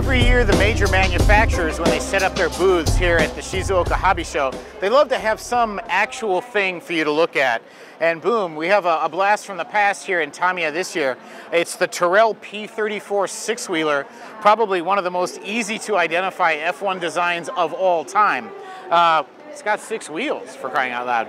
Every year, the major manufacturers, when they set up their booths here at the Shizuoka Hobby Show, they love to have some actual thing for you to look at. And boom, we have a blast from the past here in Tamiya this year. It's the Tyrell P34 Six Wheeler, probably one of the most easy to identify F1 designs of all time. It's got 6 wheels, for crying out loud.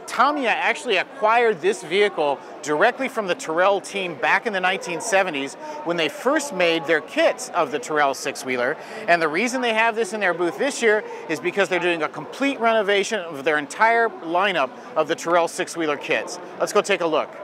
Tamiya actually acquired this vehicle directly from the Tyrell team back in the 1970s when they first made their kits of the Tyrell six-wheeler. And the reason they have this in their booth this year is because they're doing a complete renovation of their entire lineup of the Tyrell six-wheeler kits. Let's go take a look.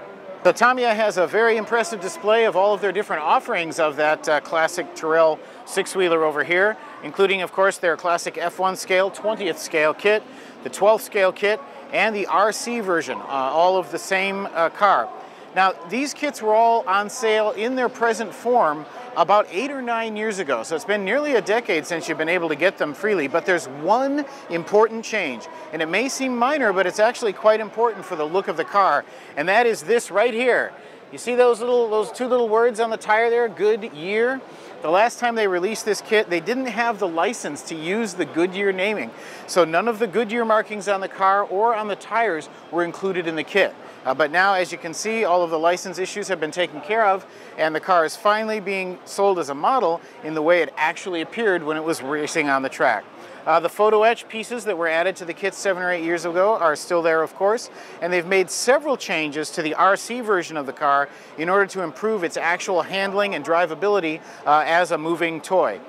So Tamiya has a very impressive display of all of their different offerings of that classic Tyrell six-wheeler over here, including, of course, their classic F1 scale, 20th scale kit, the 12th scale kit, and the RC version, all of the same car. Now, these kits were all on sale in their present form about 8 or 9 years ago, so it's been nearly a decade since you've been able to get them freely. But there's one important change, and it may seem minor, but it's actually quite important for the look of the car, and that is this right here. You see those two little words on the tire there, Goodyear? The last time they released this kit, they didn't have the license to use the Goodyear naming. So none of the Goodyear markings on the car or on the tires were included in the kit. But now, as you can see, all of the license issues have been taken care of, and the car is finally being sold as a model in the way it actually appeared when it was racing on the track. The photo etch pieces that were added to the kit 7 or 8 years ago are still there, of course, and they've made several changes to the RC version of the car in order to improve its actual handling and drivability as a moving toy.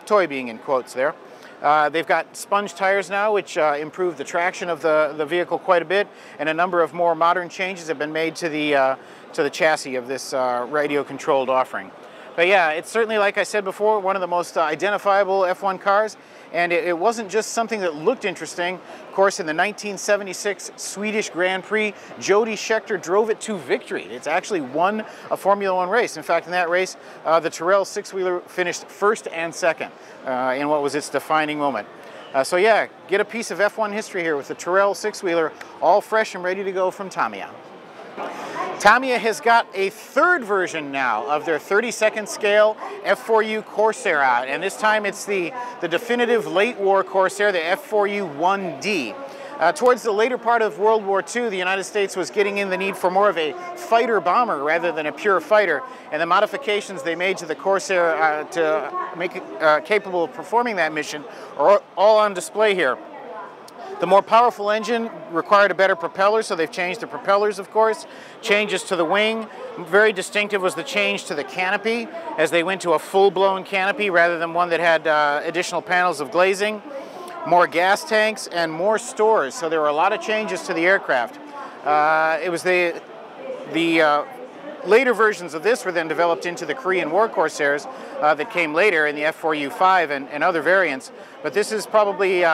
Toy being in quotes there. They've got sponge tires now, which improve the traction of the vehicle quite a bit, and a number of more modern changes have been made to the chassis of this radio-controlled offering. But yeah, it's certainly, like I said before, one of the most identifiable F1 cars, and it wasn't just something that looked interesting. Of course, in the 1976 Swedish Grand Prix, Jody Scheckter drove it to victory. It's actually won a Formula One race. In fact, in that race, the Tyrell six-wheeler finished first and second in what was its defining moment. So yeah, get a piece of F1 history here with the Tyrell six-wheeler, all fresh and ready to go from Tamiya. Tamiya has got a third version now of their 32nd scale F4u Corsair out, and this time it's the definitive late war Corsair, the F4u 1D. Towards the later part of World War II, the United States was getting in the need for more of a fighter bomber rather than a pure fighter, and the modifications they made to the Corsair to make it capable of performing that mission are all on display here. The more powerful engine required a better propeller, so they've changed the propellers, of course. Changes to the wing. Very distinctive was the change to the canopy, as they went to a full-blown canopy rather than one that had additional panels of glazing. More gas tanks and more stores, so there were a lot of changes to the aircraft. It was the later versions of this were then developed into the Korean War Corsairs that came later in the F4U5 and other variants. But this is probably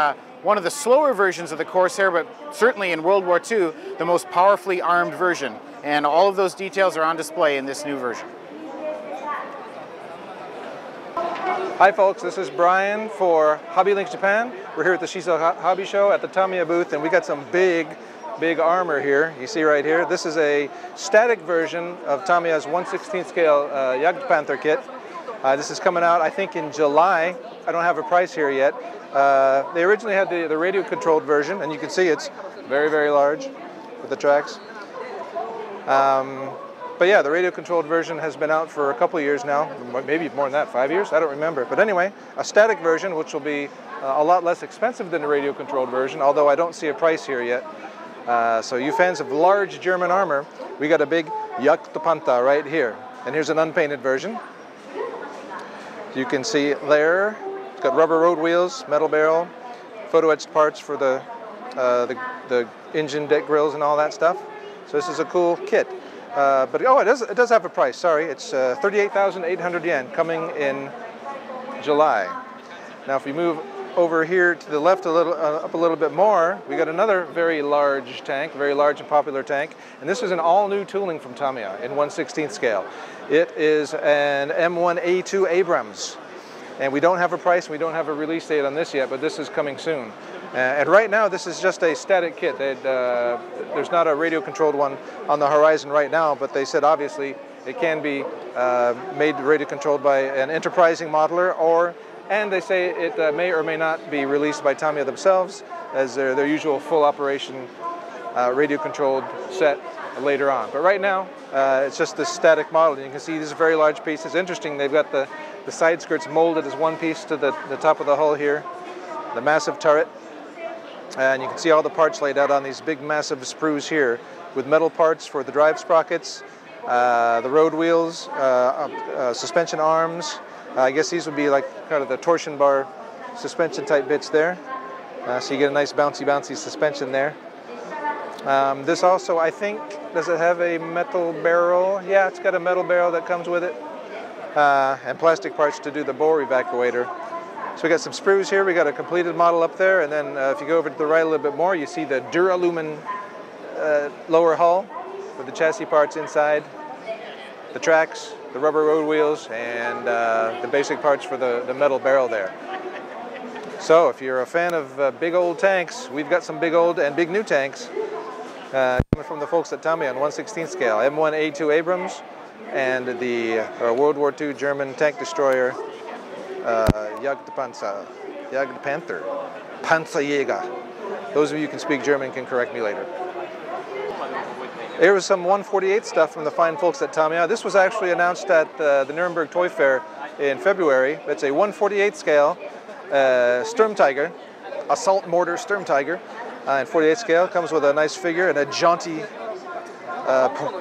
one of the slower versions of the Corsair, but certainly in World War II, the most powerfully armed version. And all of those details are on display in this new version. Hi folks, this is Brian for HobbyLink Japan. We're here at the Shizuoka Hobby Show at the Tamiya booth, and we got some big armor here. You see right here, this is a static version of Tamiya's 1/16 scale Jagdpanther kit. This is coming out, I think, in July. I don't have a price here yet. They originally had the radio-controlled version, and you can see it's very, very large with the tracks. But yeah, the radio-controlled version has been out for a couple of years now, maybe more than that, 5 years? I don't remember. But anyway, a static version, which will be a lot less expensive than the radio-controlled version, although I don't see a price here yet. So you fans of large German armor, we got a big Jagdpanther right here. And here's an unpainted version. You can see there, it's got rubber road wheels, metal barrel, photo-etched parts for the engine deck grills and all that stuff. So this is a cool kit. But oh, it does have a price, sorry. It's 38,800 yen, coming in July. Now if we move over here to the left up a little bit more, we got another very large tank, very large and popular tank. And this is an all-new tooling from Tamiya in 1/16 scale. It is an M1a2 Abrams. And we don't have a price, we don't have a release date on this yet, but this is coming soon. And right now, this is just a static kit. There's not a radio-controlled one on the horizon right now, but they said obviously It can be made radio controlled by an enterprising modeler, and they say it may or may not be released by Tamiya themselves as their usual full operation radio controlled set later on. But right now, it's just this static model. You can see these are very large pieces. Interesting, they've got the side skirts molded as one piece to the top of the hull here, the massive turret. And you can see all the parts laid out on these big massive sprues here with metal parts for the drive sprockets, the road wheels, suspension arms. I guess these would be like kind of the torsion bar suspension type bits there. So you get a nice bouncy suspension there. This also, I think, does it have a metal barrel? Yeah, it's got a metal barrel that comes with it. And plastic parts to do the bore evacuator. So we got some sprues here, we got a completed model up there, and then if you go over to the right a little bit more, you see the Duralumin lower hull with the chassis parts inside, the tracks, the rubber road wheels, and the basic parts for the metal barrel there. So if you're a fan of big old tanks, we've got some big old and big new tanks coming from the folks at Tamiya on 1/16 scale. M1a2 Abrams and the World War II German tank destroyer Jagdpanther, Panzerjäger. Those of you who can speak German can correct me later. Here was some 148 stuff from the fine folks at Tamiya. This was actually announced at the Nuremberg Toy Fair in February. It's a 148 scale Sturmtiger, assault mortar Sturmtiger, in 48 scale. Comes with a nice figure and a jaunty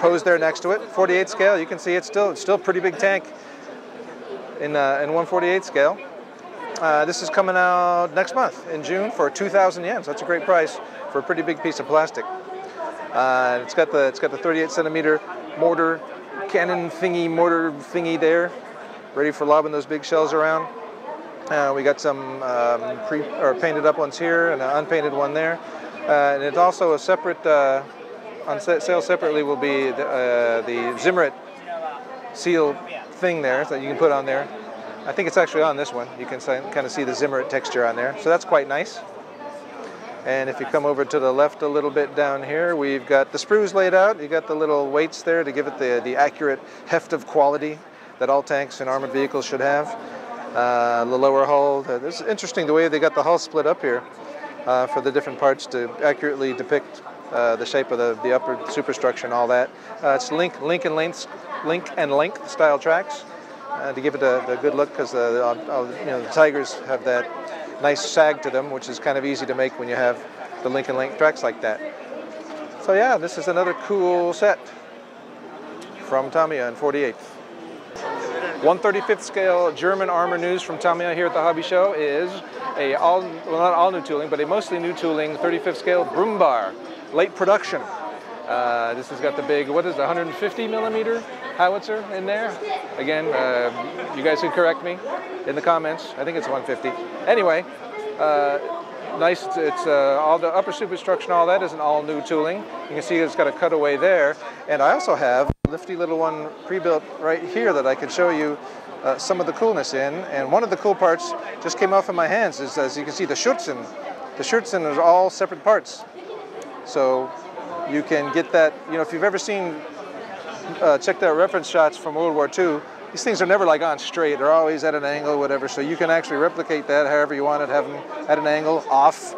pose there next to it. 48 scale, you can see it's still a pretty big tank in 148 scale. This is coming out next month in June for 2,000 yen. So that's a great price for a pretty big piece of plastic. It's got the 38 centimeter mortar cannon thingy there, ready for lobbing those big shells around. We got some painted up ones here and an unpainted one there. And it's also a separate, on sale separately will be the Zimmerit seal thing there that you can put on there. I think it's actually on this one. You can kind of see the Zimmerit texture on there. So that's quite nice. And if you come over to the left a little bit down here, we've got the sprues laid out. You got the little weights there to give it the accurate heft of quality that all tanks and armored vehicles should have. The lower hull. It's interesting the way they got the hull split up here for the different parts to accurately depict the shape of the upper superstructure and all that. It's link and length style tracks to give it a good look, because the Tigers have that nice sag to them, which is kind of easy to make when you have the link and length tracks like that. So yeah, this is another cool set from Tamiya in 48. 1/35th scale German armor news from Tamiya here at the Hobby Show is not all new tooling, but a mostly new tooling 35th scale Brummbär, late production. This has got the big, what is it, 150 millimeter howitzer in there. Again, you guys can correct me in the comments. I think it's 150. Anyway, nice. It's all the upper superstructure and all that isn't all new tooling. You can see it's got a cutaway there. And I also have a nifty little one pre-built right here that I can show you some of the coolness in. And one of the cool parts just came off in my hands is, as you can see, the Schürzen. The Schürzen is all separate parts. So you can get that, if you've ever seen, checked out reference shots from World War II, these things are never like on straight. They're always at an angle, whatever. So you can actually replicate that however you want it, have them at an angle, off.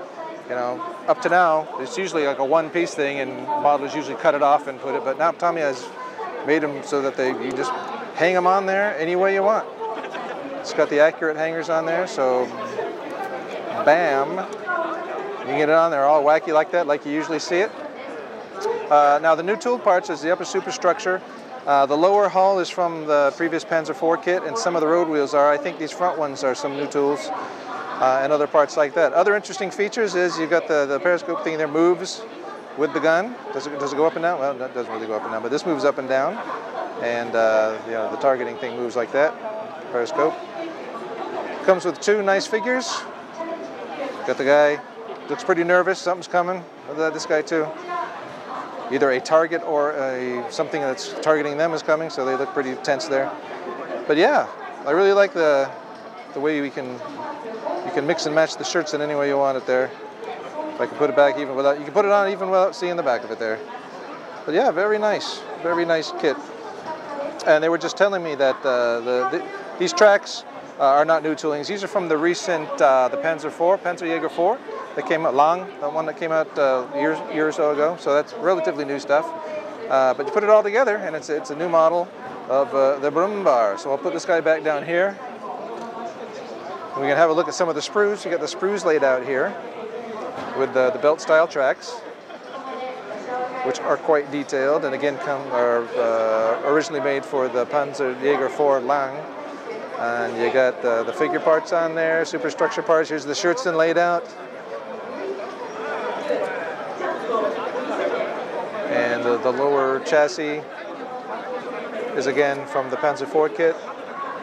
Up to now, it's usually like a one-piece thing, and modelers usually cut it off and put it. But now Tamiya has made them so that you just hang them on there any way you want. It's got the accurate hangers on there, so bam, you can get it on there all wacky like that, like you usually see it. Now the new tool parts is the upper superstructure. The lower hull is from the previous Panzer IV kit, and some of the road wheels are. I think these front ones are some new tools and other parts like that. Other interesting features is you've got the periscope thing there moves with the gun. Does it go up and down? Well, that doesn't really go up and down, but this moves up and down, and the targeting thing moves like that. Periscope comes with two nice figures. Got the guy looks pretty nervous. Something's coming. This guy too. Either a target or something that's targeting them is coming, so they look pretty tense there. But yeah, I really like the way you can mix and match the shirts in any way you want it there. If I can put it back even without, you can put it on even without seeing the back of it there. But yeah, very nice kit. And they were just telling me that these tracks are not new toolings. These are from the recent the Panzer Jager 4 that came out, the one that came out year or so ago. So that's relatively new stuff. But you put it all together, and it's a new model of the Brabban. So I'll put this guy back down here. And we can have a look at some of the sprues. You got the sprues laid out here with the belt style tracks, which are quite detailed, and again are originally made for the Panzer Jager 4 Lang. And you got the figure parts on there, superstructure parts. Here's the Scherzen laid out. And the lower chassis is again from the Panzer 4 kit.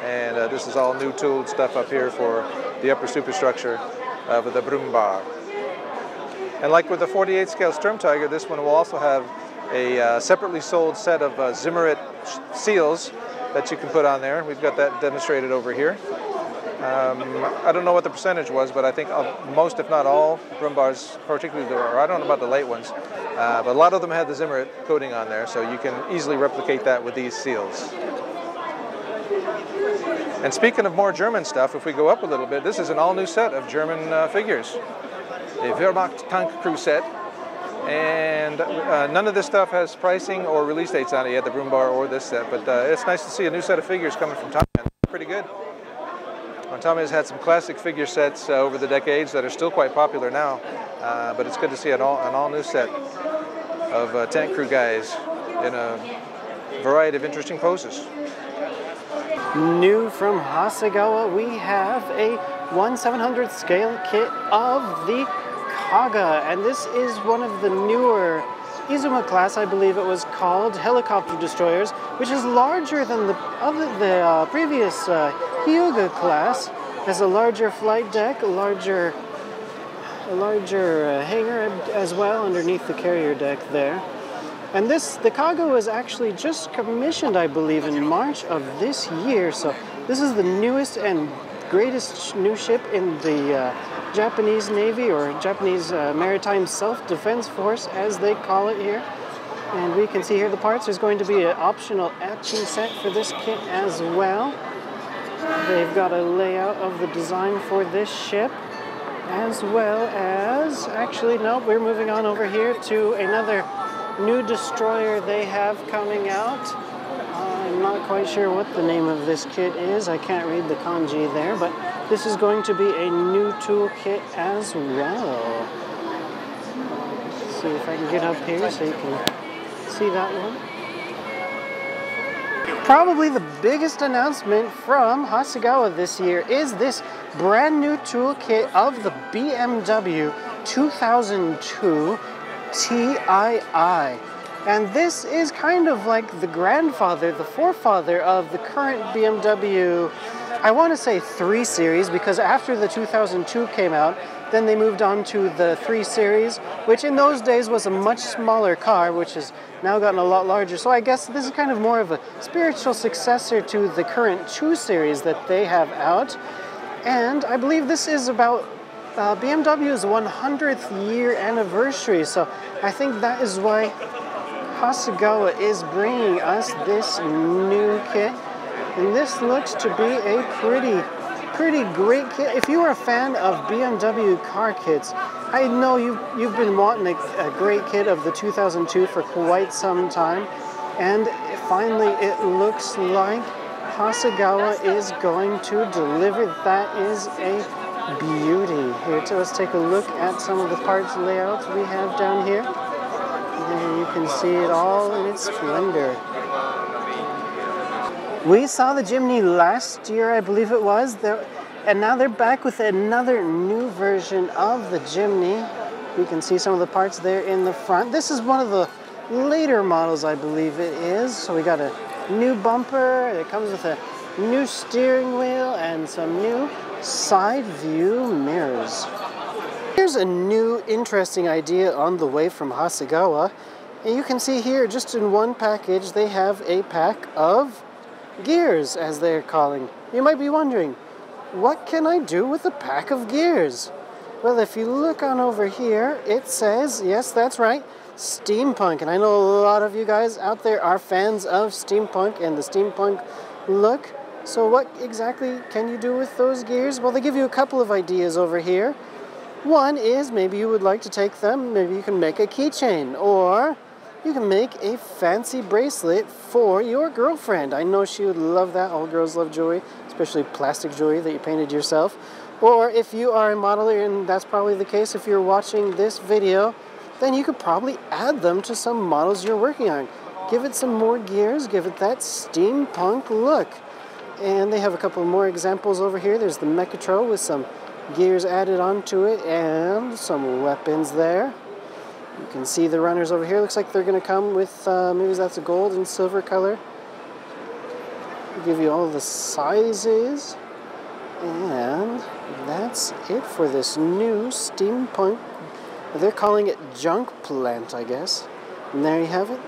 And this is all new tooled stuff up here for the upper superstructure of the Brabban. And like with the 48 scale Sturmtiger, this one will also have a separately sold set of Zimmerit seals that you can put on there. We've got that demonstrated over here. I don't know what the percentage was, but I think most, if not all, Brabbans, particularly, or I don't know about the late ones, but a lot of them had the Zimmerit coating on there, so you can easily replicate that with these seals. And speaking of more German stuff, if we go up a little bit, this is an all-new set of German figures. The Wehrmacht Tank Crew set. And none of this stuff has pricing or release dates on it yet, the Brabban or this set, but it's nice to see a new set of figures coming from Tamiya. Pretty good. Tamiya's had some classic figure sets over the decades that are still quite popular now, but it's good to see an all new set of tank crew guys in a variety of interesting poses. New from Hasegawa, we have a 1/700th scale kit of the Kaga, and this is one of the newer Izuma class, I believe it was called, helicopter destroyers, which is larger than the previous Hyuga class. Has a larger flight deck, a larger hangar as well underneath the carrier deck there. And the Kaga was actually just commissioned, I believe, in March of this year. So this is the newest and greatest new ship in the Japanese Navy, or Japanese Maritime Self-Defense Force, as they call it here. And we can see here the parts. There's going to be an optional etching set for this kit as well. They've got a layout of the design for this ship, as well as, actually, no, we're moving on over here to another new destroyer they have coming out. I'm not quite sure what the name of this kit is. I can't read the kanji there, but this is going to be a new tool kit as well. Let's see if I can get up here so you can see that one. Probably the biggest announcement from Hasegawa this year is this brand new toolkit of the BMW 2002 TII. And this is kind of like the grandfather, the forefather of the current BMW, I want to say 3 Series, because after the 2002 came out, then they moved on to the 3 Series, which in those days was a much smaller car, which has now gotten a lot larger. So I guess this is kind of more of a spiritual successor to the current 2 Series that they have out. And I believe this is about BMW's 100th year anniversary. So I think that is why Hasegawa is bringing us this new kit. And this looks to be a pretty great kit. If you are a fan of BMW car kits, I know you've been wanting a great kit of the 2002 for quite some time, and finally it looks like Hasegawa is going to deliver. That is a beauty. Here, so let's take a look at some of the parts layouts we have down here. There you can see it all in its splendor. We saw the Jimny last year, I believe it was, and now they're back with another new version of the Jimny. We can see some of the parts there in the front. This is one of the later models, I believe it is. So we got a new bumper, it comes with a new steering wheel and some new side view mirrors. Here's a new interesting idea on the way from Hasegawa. And you can see here, just in one package, they have a pack of gears, as they're calling. You might be wondering, what can I do with a pack of gears? Well, if you look on over here, it says, yes, that's right, Steampunk. And I know a lot of you guys out there are fans of Steampunk and the Steampunk look. So what exactly can you do with those gears? Well, they give you a couple of ideas over here. One is maybe you would like to take them, maybe you can make a keychain, or you can make a fancy bracelet for your girlfriend. I know she would love that. All girls love jewelry, especially plastic jewelry that you painted yourself. Or if you are a modeler, and that's probably the case if you're watching this video, then you could probably add them to some models you're working on. Give it some more gears, give it that steampunk look. And they have a couple more examples over here. There's the Mechatro with some gears added onto it and some weapons there. You can see the runners over here. Looks like they're going to come with, maybe that's a gold and silver color. I'll give you all the sizes. And that's it for this new steampunk. They're calling it Junk Plant, I guess. And there you have it.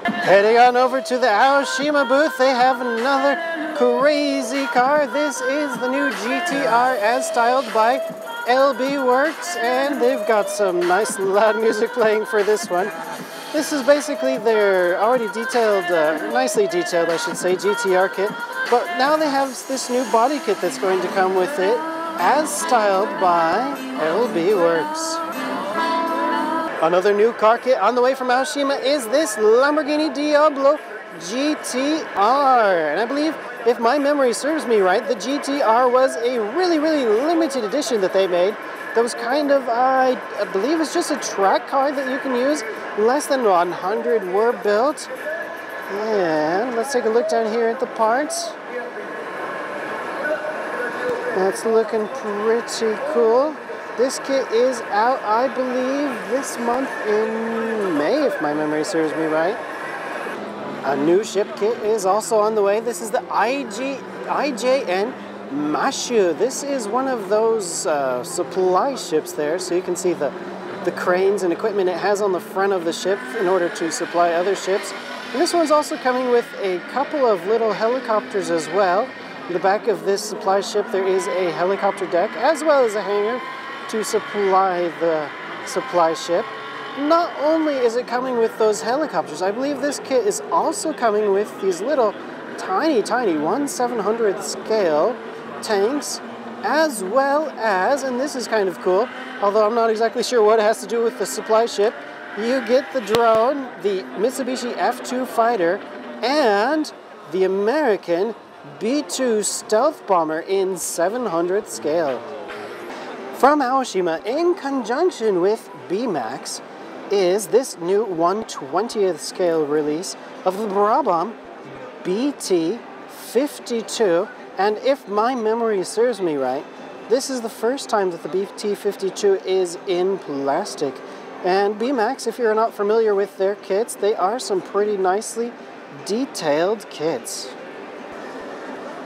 Heading on over to the Aoshima booth, they have another crazy car. This is the new GTR as styled by LB Works, and they've got some nice loud music playing for this one. This is basically their already detailed, nicely detailed I should say, GTR kit, but now they have this new body kit that's going to come with it as styled by LB Works. Another new car kit on the way from Aoshima is this Lamborghini Diablo GTR. And I believe, if my memory serves me right, the GTR was a really, really limited edition that they made. That was kind of, I believe it's just a track car that you can use. Less than 100 were built. And let's take a look down here at the parts. That's looking pretty cool. This kit is out, I believe, this month in May, if my memory serves me right. A new ship kit is also on the way. This is the IJN Mashu. This is one of those supply ships there, so you can see the cranes and equipment it has on the front of the ship in order to supply other ships. And this one's also coming with a couple of little helicopters as well. In the back of this supply ship there is a helicopter deck as well as a hangar to supply the supply ship. Not only is it coming with those helicopters, I believe this kit is also coming with these little tiny 1/700th scale tanks, as well as, and this is kind of cool, although I'm not exactly sure what it has to do with the supply ship, you get the drone, the Mitsubishi F2 fighter, and the American B-2 stealth bomber in 700th scale. From Aoshima, in conjunction with Beemax, is this new 1/20th scale release of the Brabham BT52. And if my memory serves me right, this is the first time that the BT52 is in plastic. And Beemax, if you're not familiar with their kits, they are some pretty nicely detailed kits.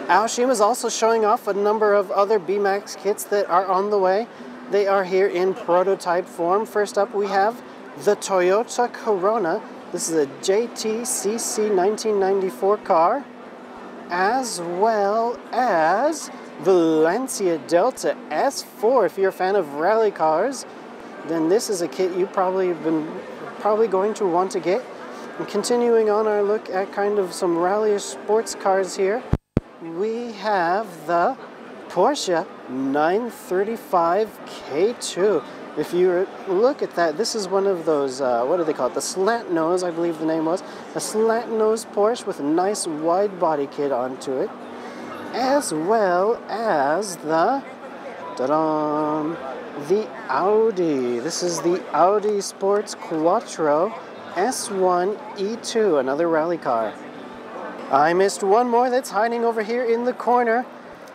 Aoshima is also showing off a number of other Beemax kits that are on the way. They are here in prototype form. First up we have the Toyota Corona. This is a JTCC 1994 car, as well as the Lancia Delta S4. If you're a fan of rally cars, then this is a kit you probably going to want to get. And continuing on our look at kind of some rally sports cars here, we have the Porsche 935 K2. If you look at that, this is one of those, what do they call it? The slant nose, I believe the name was. A slant nose Porsche with a nice wide body kit onto it. As well as the, ta-da, the Audi. This is the Audi Sports Quattro S1 E2, another rally car. I missed one more that's hiding over here in the corner,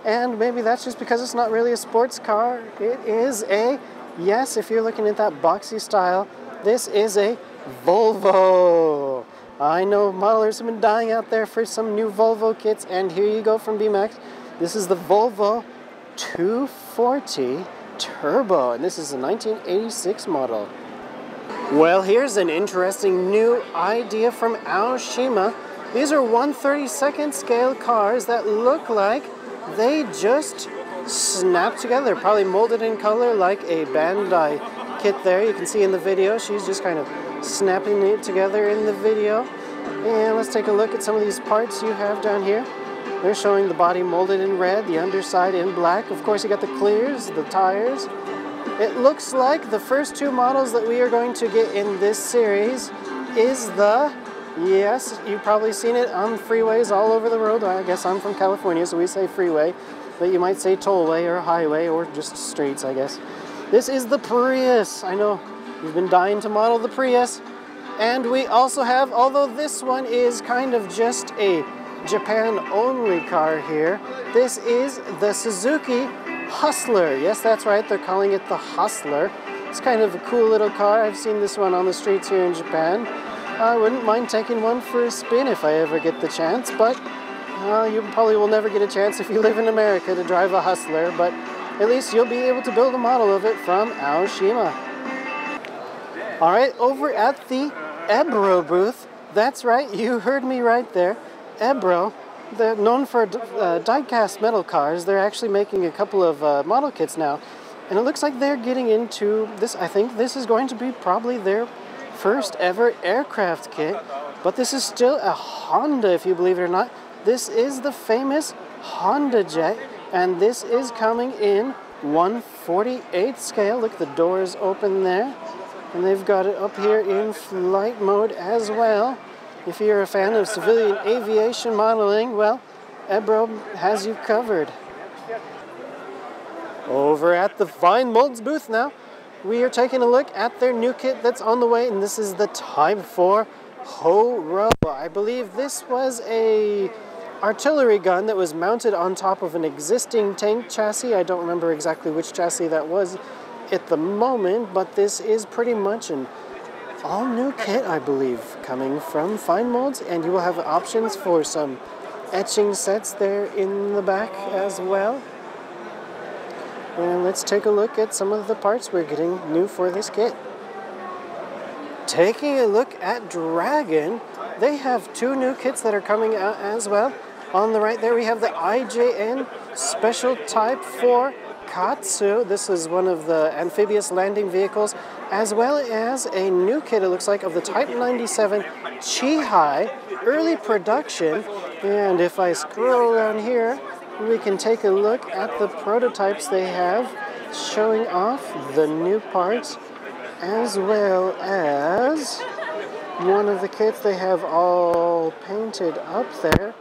and maybe that's just because it's not really a sports car. It is a, yes, if you're looking at that boxy style, this is a Volvo. I know modelers have been dying out there for some new Volvo kits, and here you go from Beemax. This is the Volvo 240 Turbo, and this is a 1986 model. Well, here's an interesting new idea from Aoshima. These are 1/32nd scale cars that look like they just snapped together. Probably molded in color like a Bandai kit there. You can see in the video, she's just kind of snapping it together in the video. And let's take a look at some of these parts you have down here. They're showing the body molded in red, the underside in black. Of course, you got the clears, the tires. It looks like the first two models that we are going to get in this series is the, yes, you've probably seen it on freeways all over the world. I guess I'm from California, so we say freeway, but you might say tollway or highway or just streets, I guess. This is the Prius. I know you've been dying to model the Prius. And we also have, although this one is kind of just a Japan-only car here, this is the Suzuki Hustler. Yes, that's right, they're calling it the Hustler. It's kind of a cool little car. I've seen this one on the streets here in Japan. I wouldn't mind taking one for a spin if I ever get the chance, but you probably will never get a chance if you live in America to drive a Hustler, but at least you'll be able to build a model of it from Aoshima. All right, over at the Ebro booth, that's right, you heard me right there. Ebro, they're known for die-cast metal cars. They're actually making a couple of model kits now. And it looks like they're getting into this. I think this is going to be probably their first ever aircraft kit. But this is still a Honda, if you believe it or not. This is the famous Honda Jet. And this is coming in 1/48 scale. Look, the doors open there. And they've got it up here in flight mode as well. If you're a fan of civilian aviation modeling, well, Ebro has you covered. Over at the Fine Molds booth now, we are taking a look at their new kit that's on the way, and this is the Type 4 Ho-Ro. I believe this was a artillery gun that was mounted on top of an existing tank chassis. I don't remember exactly which chassis that was at the moment, but this is pretty much an all-new kit, I believe, coming from Fine Molds, and you will have options for some etching sets there in the back as well. And let's take a look at some of the parts we're getting new for this kit. Taking a look at Dragon, they have two new kits that are coming out as well. On the right there we have the IJN Special Type 4 Katsu. This is one of the amphibious landing vehicles, as well as a new kit, it looks like, of the Type 97 Chi-Hi early production. And if I scroll down here, we can take a look at the prototypes they have showing off the new parts, as well as one of the kits they have all painted up there.